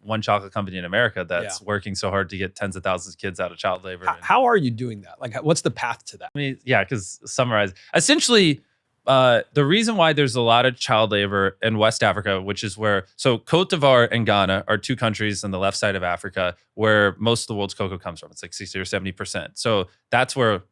one chocolate company in America that's working so hard to get tens of thousands of kids out of child labor. How are you doing that? Like, what's the path to that? I mean, yeah, because summarize, essentially, the reason why there's a lot of child labor in West Africa, which is so Cote d'Ivoire and Ghana are two countries on the left side of Africa where most of the world's cocoa comes from. It's like 60 or 70%. So that's where,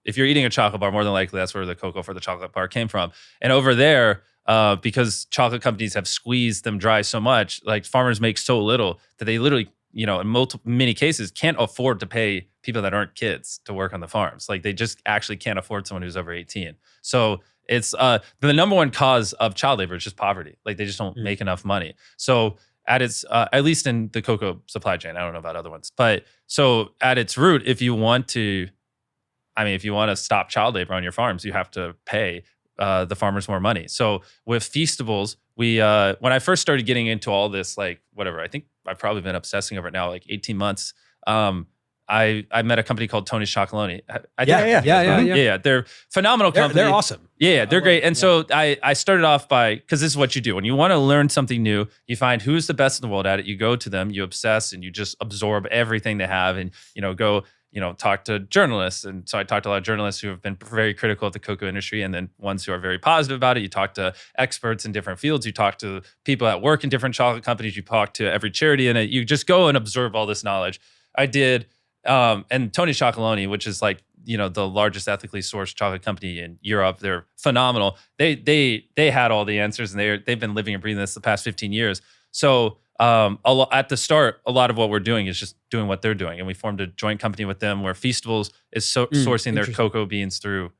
if you're eating a chocolate bar, more than likely that's where the cocoa for the chocolate bar came from. And over there, because chocolate companies have squeezed them dry so much, like farmers make so little that they literally, in many cases can't afford to pay people that aren't kids to work on the farms. Like they just actually can't afford someone who's over 18. So it's the number one cause of child labor is just poverty. Like they just don't make enough money. So at its, at least in the cocoa supply chain, I don't know about other ones, but so at its root, if you want to stop child labor on your farms, you have to pay the farmers more money. So with Feastables, we when I first started getting into all this, like whatever, I think I've probably been obsessing over it now, like 18 months. I met a company called Tony's Chocolonely. Yeah. They're phenomenal company. They're awesome. Yeah, they're great. And so I started off because this is what you do. When you want to learn something new, you find who's the best in the world at it. You go to them, you obsess, and you just absorb everything they have and, go talk to journalists. And so I talked to a lot of journalists who have been very critical of the cocoa industry and then ones who are very positive about it. You talk to experts in different fields. You talk to people that work in different chocolate companies. You talk to every charity in it. You just go and absorb all this knowledge. I did. And Tony's Chocolonely, which is like, the largest ethically sourced chocolate company in Europe. They're phenomenal. They had all the answers and they've been living and breathing this the past 15 years. So at the start, a lot of what we're doing is just doing what they're doing. And we formed a joint company with them where Feastables is sourcing their cocoa beans through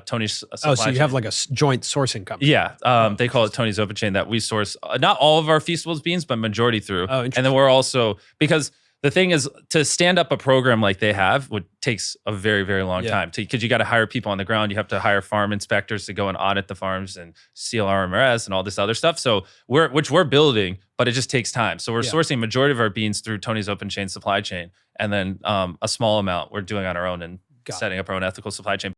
Tony's supply so you chain. have like a joint sourcing company. Yeah. They call it Tony's Open Chain, that we source not all of our Feastables beans, but majority through. And then we're also, because the thing is, to stand up a program like they have takes a very, very long time. Because you got to hire people on the ground. You have to hire farm inspectors to go and audit the farms and seal RMRS and all this other stuff. So which we're building, but it just takes time. So we're sourcing majority of our beans through Tony's Open Chain supply chain. And then a small amount we're doing on our own and setting up our own ethical supply chain.